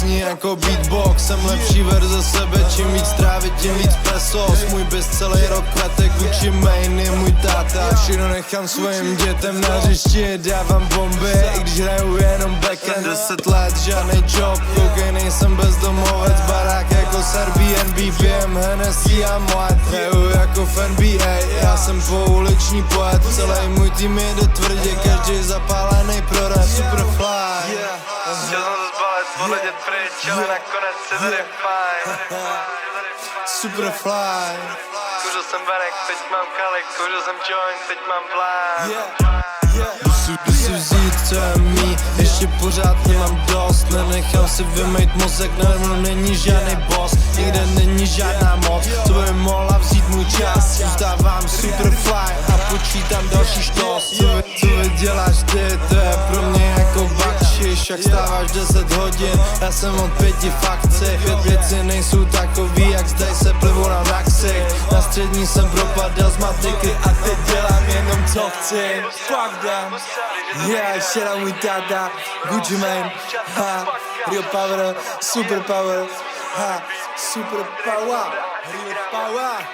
zní jako beatbox. Jsem lepší verze sebe, čím víc trávit, tím víc pesos. Můj bis celý rok kvete, Gucci Mane je můj táta. Všechno nechám svým dětem na hřišti, dávám bomby, i když hraju jenom backend. 10 let, žádnej job, koukej, nejsem bezdomovec. Barák jako z Airbnb, pijem Hennessy a Moet. Hraju jako v NBA, já jsem pouliční poet. Celý můj tým jede tvrdě, každý zapálený pro rap. Superfly. Chtěl jsem zbalit, poletět pryč, ale nakonec se tady fajn. Superfly. Kouřil jsem venek, teď mám kalik, kouřil jsem joint, teď mám plán. Jdu si vzít, co je mý, ještě pořád nemám dost. Nenechám si vymejt mozek, najednou není žádnej boss. Nikde není žádná moc, co by mohla vzít můj čas. Zůstávám superfly a počítám další štos. Co vy děláš ty, to je pro mě jako bakšiš. Jak stáváš 10 hodin, já jsem od 5 fakci. 5 věci nejsou takový, jak zdaj se plivu na taxi. Na střední jsem propadal z matiky a teď dělám jenom co chci. Fuck them. Yeah, shit out můj táta, Gucci Mane, ha, real power, super power, ha, super power, real power.